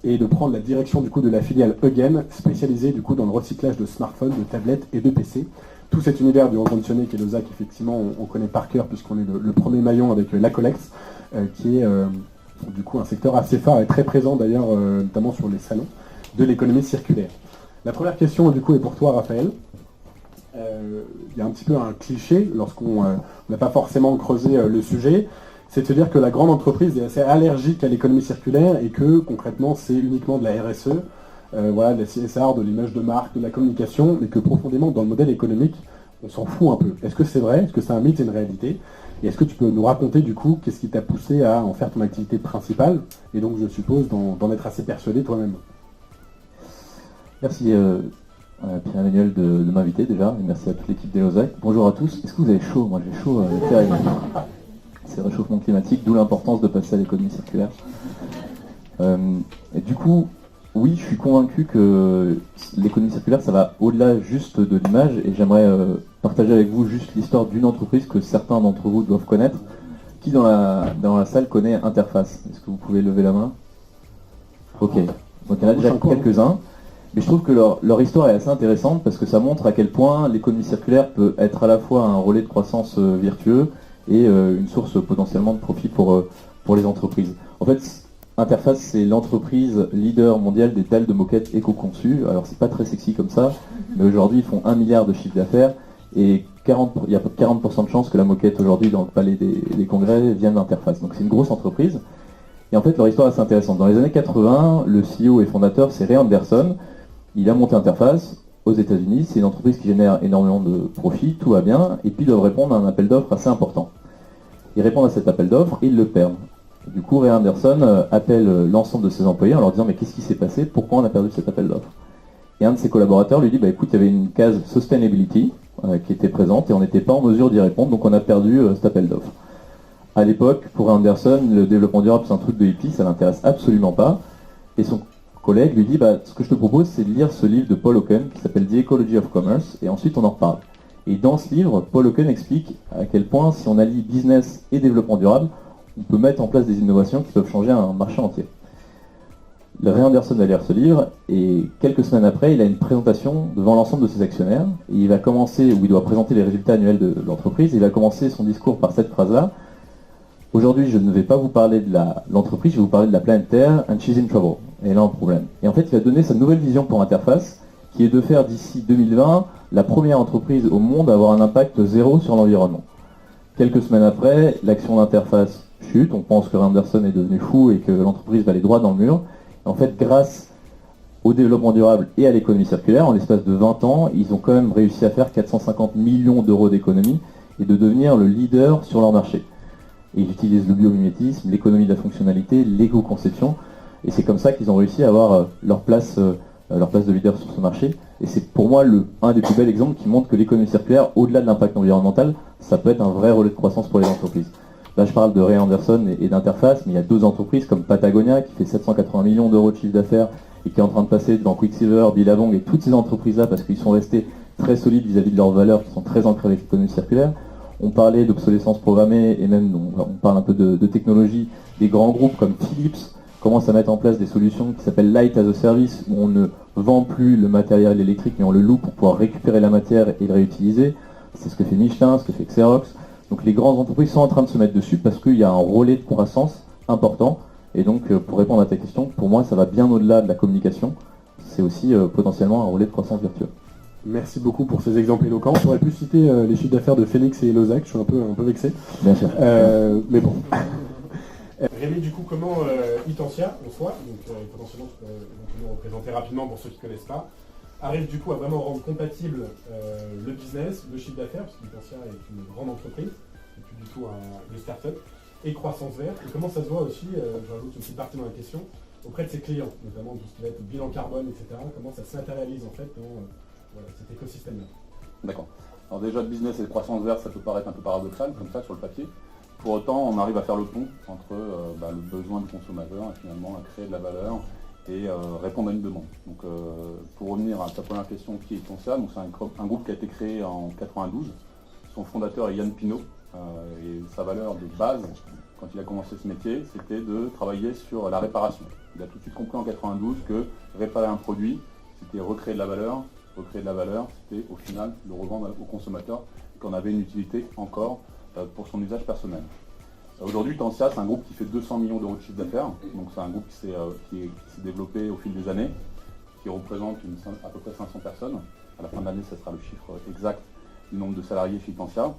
et de prendre la direction du coup de la filiale Eugen, spécialisée du coup dans le recyclage de smartphones, de tablettes et de PC. Tout cet univers du reconditionné qui est l'OSAC, effectivement, on connaît par cœur puisqu'on est le premier maillon avec l'Acolex, qui est du coup un secteur assez phare et très présent d'ailleurs, notamment sur les salons de l'économie circulaire. La première question du coup est pour toi, Raphaël. Il y a un petit peu un cliché lorsqu'on n'a pas forcément creusé le sujet, c'est de se dire que la grande entreprise est assez allergique à l'économie circulaire et que concrètement c'est uniquement de la RSE, voilà, de la CSR, de l'image de marque, de la communication, mais que profondément dans le modèle économique on s'en fout un peu. Est-ce que c'est vrai? Est-ce que c'est un mythe et une réalité? Et est-ce que tu peux nous raconter du coup qu'est-ce qui t'a poussé à en faire ton activité principale et donc je suppose d'en être assez persuadé toi-même? Merci Pierre-Emmanuel de m'inviter déjà et merci à toute l'équipe des Losac. Bonjour à tous. Est-ce que vous avez chaud? Moi j'ai chaud, c'est le réchauffement climatique, d'où l'importance de passer à l'économie circulaire. Et du coup, oui, je suis convaincu que l'économie circulaire, ça va au-delà juste de l'image, et j'aimerais partager avec vous juste l'histoire d'une entreprise que certains d'entre vous doivent connaître. Qui dans la salle connaît Interface? Est-ce que vous pouvez lever la main? Ok, donc il y en a déjà quelques-uns. Mais je trouve que leur histoire est assez intéressante parce que ça montre à quel point l'économie circulaire peut être à la fois un relais de croissance vertueux et une source potentiellement de profit pour les entreprises. En fait, Interface, c'est l'entreprise leader mondiale des dalles de moquette éco-conçues. Alors c'est pas très sexy comme ça, mais aujourd'hui ils font 1 milliard de chiffre d'affaires et il y a 40% de chances que la moquette aujourd'hui dans le palais des congrès vienne d'Interface. Donc c'est une grosse entreprise. Et en fait leur histoire est assez intéressante. Dans les années 80, le CEO et fondateur c'est Ray Anderson. Il a monté Interface aux États-Unis. C'est une entreprise qui génère énormément de profits, tout va bien, et puis ils doivent répondre à un appel d'offres assez important. Ils répondent à cet appel d'offres et ils le perdent. Du coup, Ray Anderson appelle l'ensemble de ses employés en leur disant mais qu'est-ce qui s'est passé? Pourquoi on a perdu cet appel d'offres? Et un de ses collaborateurs lui dit bah écoute, il y avait une case Sustainability qui était présente et on n'était pas en mesure d'y répondre, donc on a perdu cet appel d'offres. À l'époque, pour Ray Anderson, le développement durable c'est un truc de hippie, ça l'intéresse absolument pas. Et son collègue lui dit bah, ce que je te propose c'est de lire ce livre de Paul Hawken qui s'appelle The Ecology of Commerce et ensuite on en reparle. Et dans ce livre, Paul Hawken explique à quel point si on allie business et développement durable, on peut mettre en place des innovations qui peuvent changer un marché entier. Ray Anderson va lire ce livre et quelques semaines après, il a une présentation devant l'ensemble de ses actionnaires et il va commencer, où il doit présenter les résultats annuels de l'entreprise, il va commencer son discours par cette phrase-là. Aujourd'hui, je ne vais pas vous parler de l'entreprise, je vais vous parler de la planète Terre, and she's in trouble. Et elle a un problème. Et en fait, il va donner sa nouvelle vision pour Interface, qui est de faire d'ici 2020 la première entreprise au monde à avoir un impact zéro sur l'environnement. Quelques semaines après, l'action d'Interface chute, on pense que Anderson est devenu fou et que l'entreprise va aller droit dans le mur. Et en fait, grâce au développement durable et à l'économie circulaire, en l'espace de 20 ans, ils ont quand même réussi à faire 450 millions d'euros d'économie et de devenir le leader sur leur marché. Et ils utilisent le biomimétisme, l'économie de la fonctionnalité, l'éco-conception, et c'est comme ça qu'ils ont réussi à avoir leur place de leader sur ce marché. Et c'est pour moi un des plus bels exemples qui montre que l'économie circulaire, au-delà de l'impact environnemental, ça peut être un vrai relais de croissance pour les entreprises. Là, je parle de Ray Anderson et d'Interface, mais il y a d'autres entreprises comme Patagonia qui fait 780 millions d'euros de chiffre d'affaires et qui est en train de passer devant Quicksilver, Billabong et toutes ces entreprises-là parce qu'ils sont restés très solides vis-à-vis de leurs valeurs qui sont très ancrées avec l'économie circulaire. On parlait d'obsolescence programmée et même on parle un peu de technologie. Des grands groupes comme Philips commencent à mettre en place des solutions qui s'appellent Light as a Service, où on ne vend plus le matériel électrique mais on le loue pour pouvoir récupérer la matière et le réutiliser. C'est ce que fait Michelin, ce que fait Xerox. Donc les grandes entreprises sont en train de se mettre dessus parce qu'il y a un relais de croissance important. Et donc pour répondre à ta question, pour moi ça va bien au-delà de la communication. C'est aussi potentiellement un relais de croissance vertueux. Merci beaucoup pour ces exemples éloquents. J'aurais pu citer les chiffres d'affaires de Phoenix et Lozak, je suis un peu vexé. Bien sûr. Mais bon. Rémi, du coup, comment Itensia, en soi, donc potentiellement tu peux nous représenter rapidement pour ceux qui ne connaissent pas, arrive du coup à vraiment rendre compatible le business, le chiffre d'affaires, parce qu'Itensia est une grande entreprise, et plus du tout une start-up, et croissance verte, et comment ça se voit aussi, j'ajoute une petite partie dans la question, auprès de ses clients, notamment tout ce qui va être bilan carbone, etc., comment ça se matérialise en fait dans cet écosystème-là. D'accord. Alors déjà, le business et la croissance verte, ça peut paraître un peu paradoxal, comme ça, sur le papier. Pour autant, on arrive à faire le pont entre le besoin du consommateur et finalement à créer de la valeur et répondre à une demande. Donc, pour revenir à ta première question, qui est Itensia, donc c'est un groupe qui a été créé en 92. Son fondateur est Yann Pinault et sa valeur de base, quand il a commencé ce métier, c'était de travailler sur la réparation. Il a tout de suite compris en 92 que réparer un produit, c'était recréer de la valeur. Recréer de la valeur, c'était au final le revendre au consommateur et qu'on avait une utilité encore pour son usage personnel. Aujourd'hui, Itensia, c'est un groupe qui fait 200 millions d'euros de chiffre d'affaires, donc c'est un groupe qui s'est développé au fil des années, qui représente à peu près 500 personnes. À la fin de l'année, ce sera le chiffre exact du nombre de salariés chez Itensia.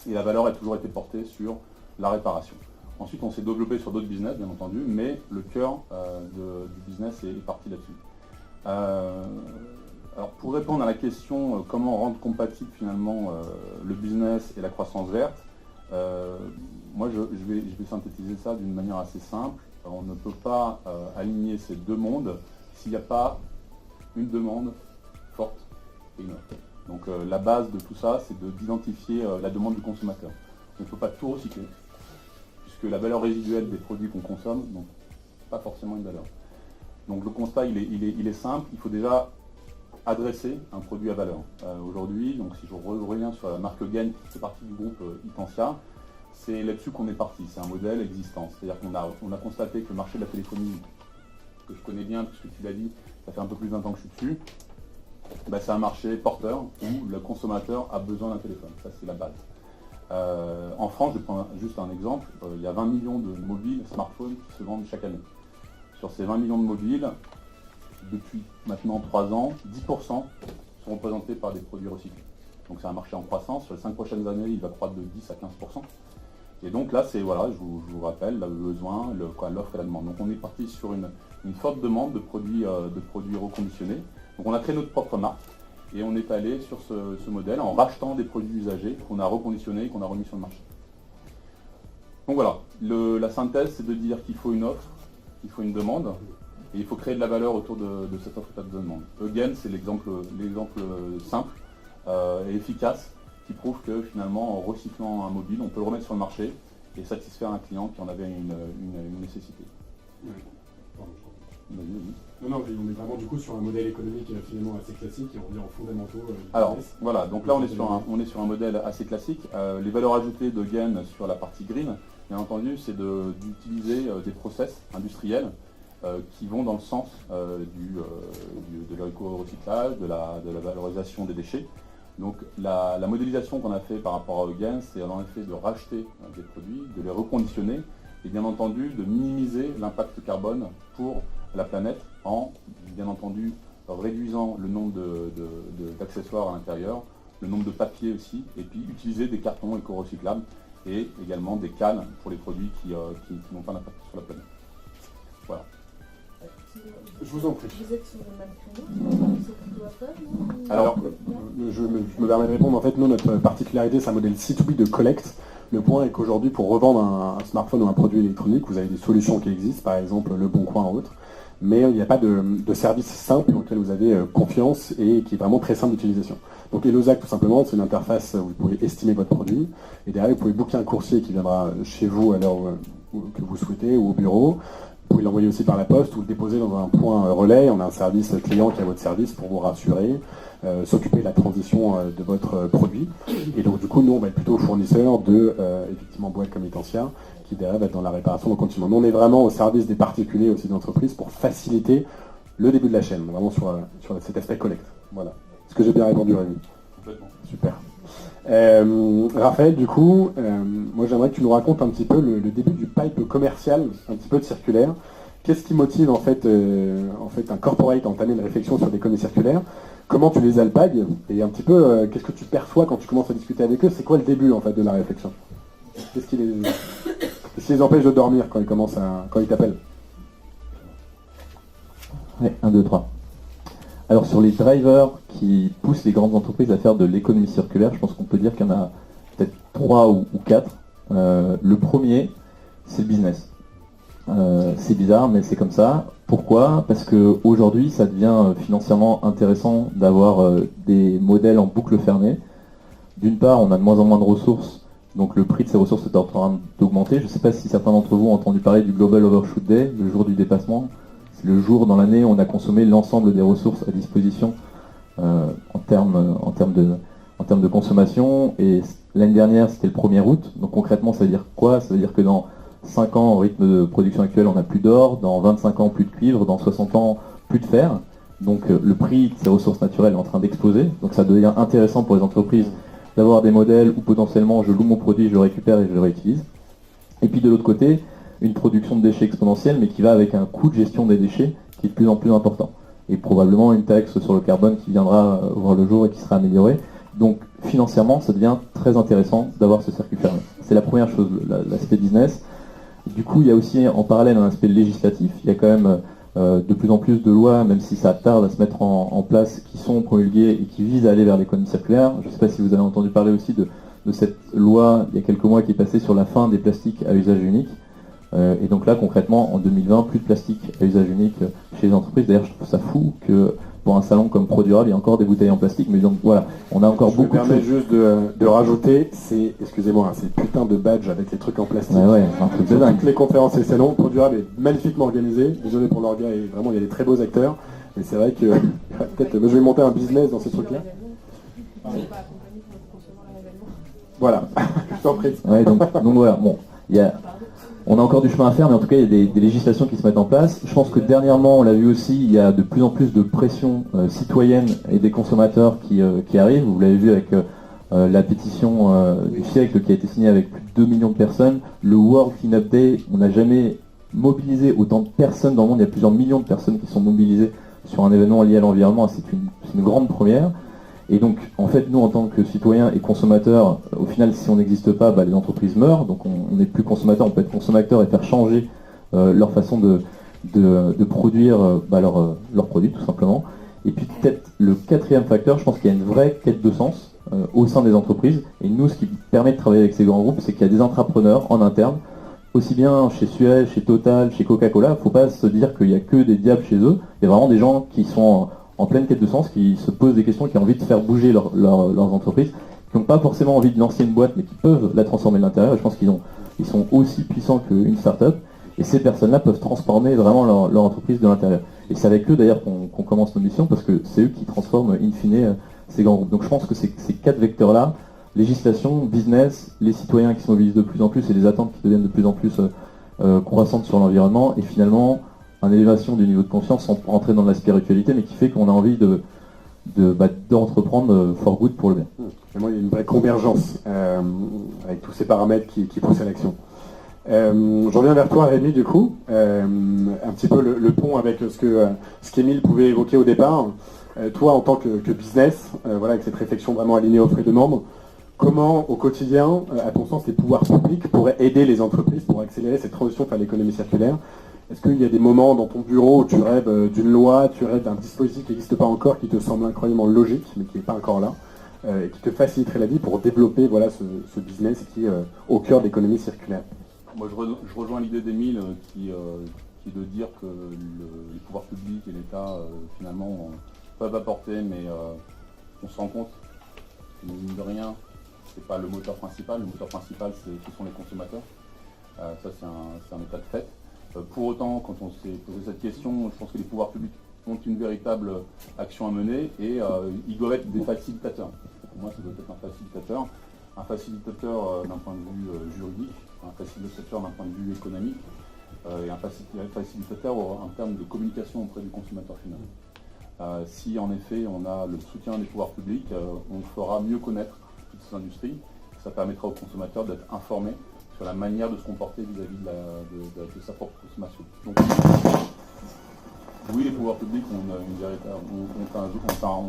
Et la valeur a toujours été portée sur la réparation. Ensuite, on s'est développé sur d'autres business, bien entendu, mais le cœur du business est parti là-dessus. Alors pour répondre à la question comment rendre compatible finalement le business et la croissance verte, moi je vais synthétiser ça d'une manière assez simple. On ne peut pas aligner ces deux mondes s'il n'y a pas une demande forte et une offre. Donc la base de tout ça, c'est d'identifier la demande du consommateur. On ne peut pas tout recycler, puisque la valeur résiduelle des produits qu'on consomme, donc pas forcément une valeur. Donc le constat, il est simple, il faut déjà adresser un produit à valeur. Aujourd'hui, donc si je reviens sur la marque Gain, qui fait partie du groupe Itensia, c'est là-dessus qu'on est parti, c'est un modèle existant. C'est-à-dire qu'on a constaté que le marché de la téléphonie, que je connais bien, puisque tu l'as dit, ça fait un peu plus d'1 ans que je suis dessus, c'est un marché porteur où le consommateur a besoin d'un téléphone. Ça, c'est la base. En France, je prends juste un exemple, il y a 20 millions de mobiles, smartphones qui se vendent chaque année. Sur ces 20 millions de mobiles, depuis maintenant 3 ans, 10% sont représentés par des produits recyclés. Donc c'est un marché en croissance. Sur les 5 prochaines années, il va croître de 10 à 15%. Et donc là, c'est, voilà, je vous rappelle, le besoin, l'offre et la demande. Donc on est parti sur une forte demande de produits reconditionnés. Donc on a créé notre propre marque et on est allé sur ce modèle en rachetant des produits usagés qu'on a reconditionnés et qu'on a remis sur le marché. Donc voilà, la synthèse, c'est de dire qu'il faut une offre, il faut une demande, et il faut créer de la valeur autour de cette offre et de cette demande. Again, c'est l'exemple simple et efficace qui prouve que finalement, en recyclant un mobile, on peut le remettre sur le marché et satisfaire un client qui en avait une nécessité. Oui. Pardon, Non, on est vraiment du coup sur un modèle économique finalement assez classique et on revient en fondamentaux. Alors voilà, donc là on est sur un modèle assez classique. Les valeurs ajoutées de Gain sur la partie green, bien entendu, c'est d'utiliser des process industriels qui vont dans le sens de l'éco-recyclage, de la valorisation des déchets. Donc la modélisation qu'on a fait par rapport à Gain, c'est en effet de racheter des produits, de les reconditionner et bien entendu de minimiser l'impact carbone pour la planète en bien entendu réduisant le nombre d'accessoires à l'intérieur, le nombre de papiers aussi, et puis utiliser des cartons éco-recyclables et également des cannes pour les produits qui n'ont pas d'impact sur la planète. Voilà. Je vous en prie. Vous êtes sur le même créneau, c'est plutôt Apple, non? Alors, je me permets de répondre. En fait, nous, notre particularité, c'est un modèle C2B de collecte. Le point est qu'aujourd'hui, pour revendre un smartphone ou un produit électronique, vous avez des solutions qui existent, par exemple Le Bon Coin ou autre, mais il n'y a pas de service simple auquel vous avez confiance et qui est vraiment très simple d'utilisation. Donc Elozac, tout simplement, c'est une interface où vous pouvez estimer votre produit, et derrière, vous pouvez booker un coursier qui viendra chez vous à l'heure que vous souhaitez, ou au bureau. Vous pouvez l'envoyer aussi par la poste ou le déposer dans un point relais. On a un service client qui est à votre service pour vous rassurer, s'occuper de la transition de votre produit. Et donc du coup, nous, on va être plutôt fournisseur de effectivement boîtes comme Itensia, qui derrière va être dans la réparation continue. Nous, on est vraiment au service des particuliers aussi d'entreprise pour faciliter le début de la chaîne, vraiment sur cet aspect collecte. Voilà. Est-ce que j'ai bien répondu, Rémi? Complètement. Super. Raphaël, du coup, moi j'aimerais que tu nous racontes un petit peu le début du pipe commercial, un petit peu de circulaire. Qu'est-ce qui motive en fait un corporate à entamer une réflexion sur l'économie circulaire? Comment tu les alpagues? Et un petit peu, qu'est-ce que tu perçois quand tu commences à discuter avec eux? C'est quoi le début en fait de la réflexion? Qu'est-ce qui les empêche de dormir quand ils t'appellent? Ouais, 1, 2, 3. Alors sur les drivers qui poussent les grandes entreprises à faire de l'économie circulaire, je pense qu'on peut dire qu'il y en a peut-être 3 ou 4. Le premier, c'est le business. C'est bizarre, mais c'est comme ça. Pourquoi? Parce qu'aujourd'hui, ça devient financièrement intéressant d'avoir des modèles en boucle fermée. D'une part, on a de moins en moins de ressources, donc le prix de ces ressources est en train d'augmenter. Je ne sais pas si certains d'entre vous ont entendu parler du Global Overshoot Day, le jour du dépassement. C'est le jour dans l'année où on a consommé l'ensemble des ressources à disposition en termes de consommation. Et l'année dernière, c'était le 1er août. Donc concrètement, ça veut dire quoi? Ça veut dire que dans 5 ans, au rythme de production actuel, on n'a plus d'or. Dans 25 ans, plus de cuivre. Dans 60 ans, plus de fer. Donc le prix de ces ressources naturelles est en train d'exploser. Donc ça devient intéressant pour les entreprises d'avoir des modèles où potentiellement je loue mon produit, je le récupère et je le réutilise. Et puis de l'autre côté, une production de déchets exponentielle, mais qui va avec un coût de gestion des déchets qui est de plus en plus important. Et probablement une taxe sur le carbone qui viendra voir le jour et qui sera améliorée. Donc financièrement, ça devient très intéressant d'avoir ce circuit fermé. C'est la première chose, l'aspect business. Du coup, il y a aussi en parallèle un aspect législatif. Il y a quand même de plus en plus de lois, même si ça tarde à se mettre en place, qui sont promulguées et qui visent à aller vers l'économie circulaire. Je ne sais pas si vous avez entendu parler aussi de cette loi, il y a quelques mois, qui est passée sur la fin des plastiques à usage unique. Et donc là, concrètement, en 2020, plus de plastique à usage unique chez les entreprises. D'ailleurs, je trouve ça fou que pour un salon comme Pro Durable, il y a encore des bouteilles en plastique, mais donc voilà, on a encore beaucoup de Je me permets choses. juste de rajouter, c'est, excusez-moi, ces putains de badges avec les trucs en plastique. Ouais, c'est un truc de Sur dingue. toutes les conférences et salons, Pro Durable est magnifiquement organisé. Désolé pour leur gars, et vraiment il y a des très beaux acteurs. Mais c'est vrai que peut-être moi je vais monter un business dans ces trucs-là. Ils sont pas accompagnés pour concevoir l'événement. Voilà, je t'en prie. Ouais, donc voilà, bon, on a encore du chemin à faire, mais en tout cas, il y a des législations qui se mettent en place. Je pense que dernièrement, on l'a vu aussi, il y a de plus en plus de pression citoyenne et des consommateurs qui arrivent. Vous l'avez vu avec la pétition du siècle qui a été signée avec plus de 2 millions de personnes. Le World Cleanup Day, on n'a jamais mobilisé autant de personnes dans le monde. Il y a plusieurs millions de personnes qui sont mobilisées sur un événement lié à l'environnement. C'est une grande première. Et donc, en fait, nous, en tant que citoyens et consommateurs, au final, si on n'existe pas, les entreprises meurent. Donc, on n'est plus consommateur, on peut être consommateur et faire changer leur façon de produire leurs produits, tout simplement. Et puis, peut-être le quatrième facteur, je pense qu'il y a une vraie quête de sens au sein des entreprises. Et nous, ce qui permet de travailler avec ces grands groupes, c'est qu'il y a des entrepreneurs en interne, aussi bien chez Suez, chez Total, chez Coca-Cola. Il ne faut pas se dire qu'il n'y a que des diables chez eux. Il y a vraiment des gens qui sont en pleine quête de sens, qui se posent des questions, qui ont envie de faire bouger leurs entreprises, qui n'ont pas forcément envie de lancer une boîte, mais qui peuvent la transformer de l'intérieur. Et je pense qu'ils sont aussi puissants qu'une start-up. Et ces personnes-là peuvent transformer vraiment leur entreprise de l'intérieur. Et c'est avec eux d'ailleurs qu'on commence nos missions, parce que c'est eux qui transforment in fine ces grands groupes. Donc je pense que ces 4 vecteurs-là, législation, business, les citoyens qui se mobilisent de plus en plus et les attentes qui deviennent de plus en plus croissantes sur l'environnement, et finalement une élévation du niveau de conscience sans rentrer dans la spiritualité, mais qui fait qu'on a envie d'entreprendre for good pour le bien. Vraiment, il y a une vraie convergence avec tous ces paramètres qui poussent à l'action. J'en viens vers toi, Rémi, du coup. Un petit peu le pont avec ce qu'Émile pouvait évoquer au départ. Toi, en tant que business, avec cette réflexion vraiment alignée aux frais de membres, comment, au quotidien, à ton sens, les pouvoirs publics pourraient aider les entreprises pour accélérer cette transition vers l'économie circulaire? Est-ce qu'il y a des moments dans ton bureau où tu rêves d'une loi, tu rêves d'un dispositif qui n'existe pas encore, qui te semble incroyablement logique, mais qui n'est pas encore là, et qui te faciliterait la vie pour développer ce business qui est au cœur de l'économie circulaire? Moi, je rejoins l'idée d'Émile qui est de dire que les pouvoirs publics et l'État, finalement, peuvent apporter, mais on se rend compte que, mine de rien, c'est pas le moteur principal. Le moteur principal, ce sont les consommateurs. Ça, c'est un état de fait. Pour autant, quand on s'est posé cette question, je pense que les pouvoirs publics ont une véritable action à mener et ils doivent être des facilitateurs. Pour moi, ça doit être un facilitateur d'un point de vue juridique, un facilitateur d'un point de vue économique et un facilitateur en termes de communication auprès du consommateur final. Si en effet on a le soutien des pouvoirs publics, on fera mieux connaître toutes ces industries. Ça permettra aux consommateurs d'être informés sur la manière de se comporter vis-à-vis de sa propre consommation. Donc, oui, les pouvoirs publics ont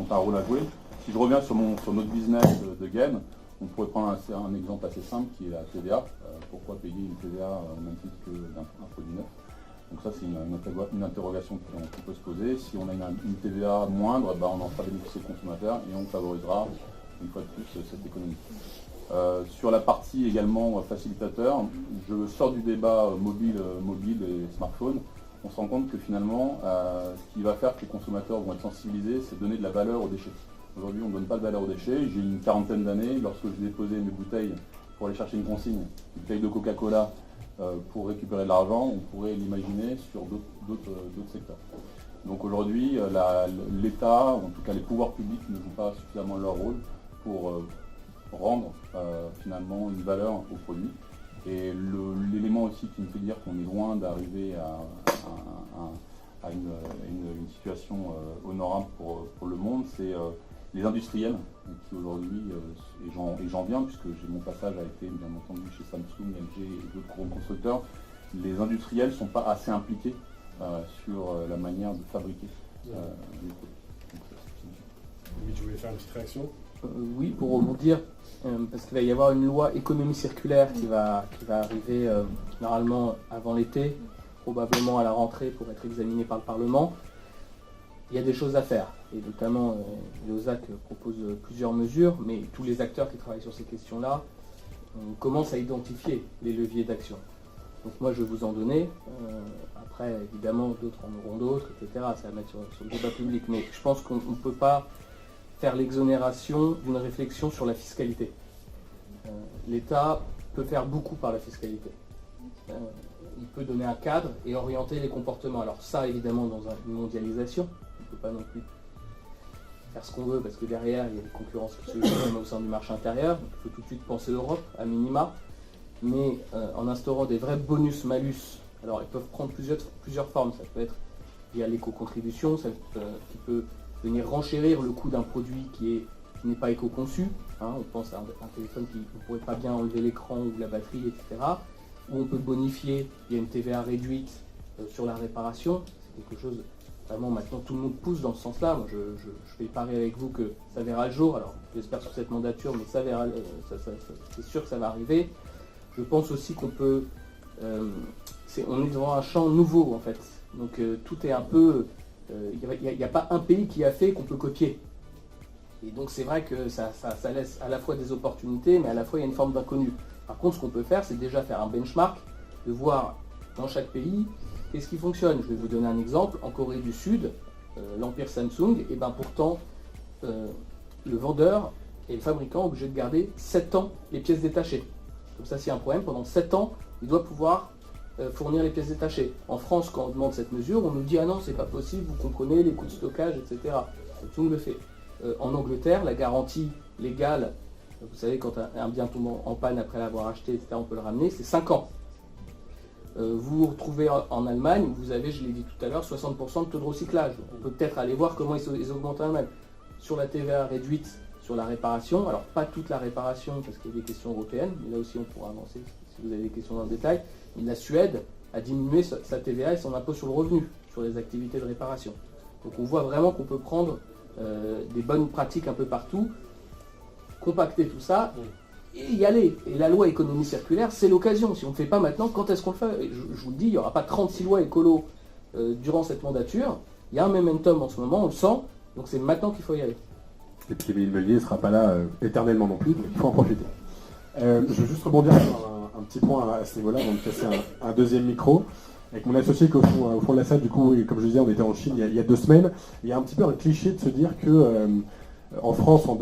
un rôle à jouer. Si je reviens sur notre business de Gain, on pourrait prendre un exemple assez simple qui est la TVA. Pourquoi payer une TVA au même titre qu'un produit neuf? Donc ça, c'est une interrogation qu'on peut se poser. Si on a une TVA moindre, on en fera bénéficier le consommateur et on favorisera une fois de plus cette économie. Sur la partie également facilitateur, je sors du débat mobile et smartphone. On se rend compte que finalement, ce qui va faire que les consommateurs vont être sensibilisés, c'est donner de la valeur aux déchets. Aujourd'hui, on ne donne pas de valeur aux déchets. J'ai une quarantaine d'années, lorsque je déposais mes bouteilles pour aller chercher une consigne, une bouteille de Coca-Cola pour récupérer de l'argent, on pourrait l'imaginer sur d'autres secteurs. Donc aujourd'hui, l'État, en tout cas les pouvoirs publics, ne jouent pas suffisamment leur rôle pour rendre finalement une valeur au produit. Et l'élément aussi qui me fait dire qu'on est loin d'arriver à une situation honorable pour le monde, c'est les industriels qui aujourd'hui, et j'en viens puisque mon passage a été bien entendu chez Samsung, LG et d'autres gros constructeurs, les industriels ne sont pas assez impliqués sur la manière de fabriquer les produits. Oui, tu voulais faire une petite réaction? Oui, pour rebondir, parce qu'il va y avoir une loi économie circulaire qui va arriver normalement avant l'été, probablement à la rentrée pour être examinée par le Parlement. Il y a des choses à faire, et notamment l'EOSAC propose plusieurs mesures, mais tous les acteurs qui travaillent sur ces questions-là, on commence à identifier les leviers d'action. Donc moi je vais vous en donner, après Après, évidemment, d'autres en auront d'autres, etc. C'est à mettre sur le débat public. Mais je pense qu'on ne peut pas faire l'exonération d'une réflexion sur la fiscalité. L'État peut faire beaucoup par la fiscalité. Il peut donner un cadre et orienter les comportements. Alors ça, évidemment, dans une mondialisation, on ne peut pas non plus faire ce qu'on veut, parce que derrière, il y a des concurrences qui se jouent au sein du marché intérieur. Donc, il faut tout de suite penser Europe, à minima. Mais en instaurant des vrais bonus-malus, alors ils peuvent prendre plusieurs formes. Ça peut être via l'éco-contribution, qui peut venir renchérir le coût d'un produit qui n'est pas éco-conçu. On pense à un téléphone qui ne pourrait pas bien enlever l'écran ou la batterie, etc. Ou on peut bonifier, il y a une TVA réduite sur la réparation. C'est quelque chose, vraiment maintenant tout le monde pousse dans ce sens-là. Moi je fais parier avec vous que ça verra le jour. Alors j'espère sur cette mandature, mais ça verra, c'est sûr que ça va arriver. Je pense aussi qu'on peut... on est devant un champ nouveau en fait. Donc tout est un peu... Il n'y a pas un pays qui a fait qu'on peut copier. Et donc c'est vrai que ça laisse à la fois des opportunités, mais à la fois il y a une forme d'inconnu. Par contre, ce qu'on peut faire, c'est déjà faire un benchmark, de voir dans chaque pays qu'est-ce qui fonctionne. Je vais vous donner un exemple. En Corée du Sud, l'empire Samsung, et ben pourtant, le vendeur et le fabricant sont obligés de garder 7 ans les pièces détachées. Comme ça, s'il y a un problème, pendant 7 ans, il doit pouvoir fournir les pièces détachées. En France, quand on demande cette mesure, on nous dit « Ah non, c'est pas possible, vous comprenez les coûts de stockage, etc. » Samsung le fait. En Angleterre, la garantie légale, vous savez, quand un bien tombe en panne après l'avoir acheté, etc., on peut le ramener, c'est 5 ans. Vous vous retrouvez en Allemagne, où vous avez, je l'ai dit tout à l'heure, 60% de taux de recyclage. On peut peut-être aller voir comment ils augmentent en Allemagne. Sur la TVA réduite, sur la réparation, alors pas toute la réparation, parce qu'il y a des questions européennes, mais là aussi on pourra avancer si vous avez des questions dans le détail. Mais la Suède a diminué sa TVA et son impôt sur le revenu, sur les activités de réparation. Donc on voit vraiment qu'on peut prendre des bonnes pratiques un peu partout, compacter tout ça et y aller. Et la loi économie circulaire, c'est l'occasion. Si on ne le fait pas maintenant, quand est-ce qu'on le fait? Je vous le dis, il n'y aura pas 36 lois écolo durant cette mandature. Il y a un momentum en ce moment, on le sent, donc c'est maintenant qu'il faut y aller. Et puis Émile Meulier ne sera pas là éternellement non plus, donc il faut en profiter. Je veux juste rebondir sur un petit point à ce niveau-là, avant de passer un deuxième micro. Avec mon associé qui est au fond de la salle, du coup, et comme je disais, on était en Chine il y a 2 semaines. Il y a un petit peu un cliché de se dire que en France, on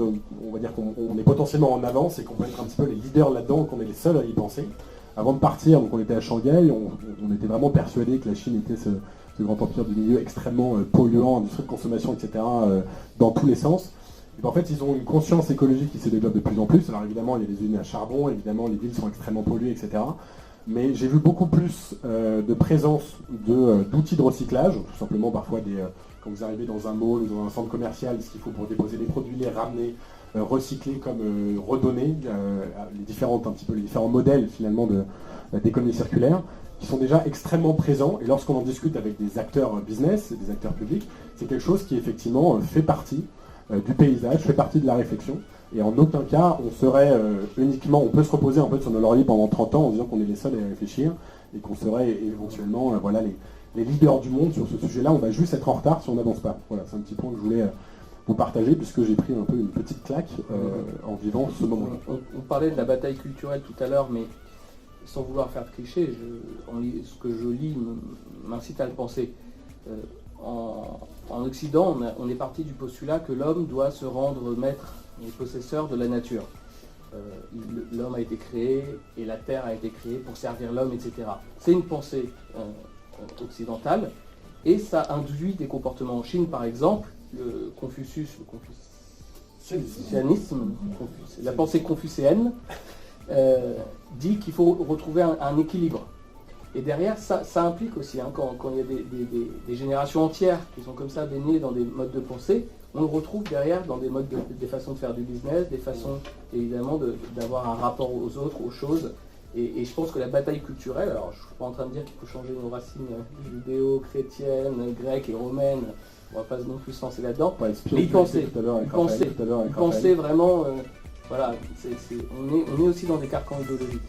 va dire qu'on est potentiellement en avance et qu'on peut être un petit peu les leaders là-dedans, qu'on est les seuls à y penser. Avant de partir, donc on était à Shanghai, on était vraiment persuadé que la Chine était ce grand empire du milieu extrêmement polluant, industrie de consommation, etc., dans tous les sens. Et en fait, ils ont une conscience écologique qui se développe de plus en plus. Alors évidemment, il y a des usines à charbon, évidemment, les villes sont extrêmement polluées, etc. Mais j'ai vu beaucoup plus de présence d'outils de recyclage, tout simplement parfois quand vous arrivez dans un mall ou dans un centre commercial, ce qu'il faut pour déposer les produits, les ramener, recycler comme redonner, les différents modèles finalement d'économie circulaire, qui sont déjà extrêmement présents. Et lorsqu'on en discute avec des acteurs business, des acteurs publics, c'est quelque chose qui effectivement fait partie du paysage, fait partie de la réflexion. Et en aucun cas, on serait uniquement, on peut se reposer un peu sur nos lauriers pendant 30 ans en disant qu'on est les seuls à y réfléchir et qu'on serait éventuellement les leaders du monde sur ce sujet-là. On va juste être en retard si on n'avance pas. Voilà, c'est un petit point que je voulais vous partager puisque j'ai pris un peu une petite claque en vivant ce moment-là. On parlait de la bataille culturelle tout à l'heure, mais sans vouloir faire de cliché, ce que je lis m'incite à le penser. En Occident, on est parti du postulat que l'homme doit se rendre maître et possesseur de la nature. L'homme a été créé et la terre a été créée pour servir l'homme, etc. C'est une pensée occidentale et ça induit des comportements. En Chine, par exemple, le confucianisme, la pensée confucéenne dit qu'il faut retrouver un équilibre. Et derrière, ça implique aussi, quand il y a des générations entières qui sont comme ça baignées dans des modes de pensée, on le retrouve derrière dans des façons de faire du business, des façons évidemment d'avoir un rapport aux autres, aux choses. Et je pense que la bataille culturelle, alors je ne suis pas en train de dire qu'il faut changer nos racines judéo-chrétiennes, grecques et romaines, on ne va pas non plus se lancer là-dedans, mais y penser vraiment, voilà, on est aussi dans des carcans idéologiques.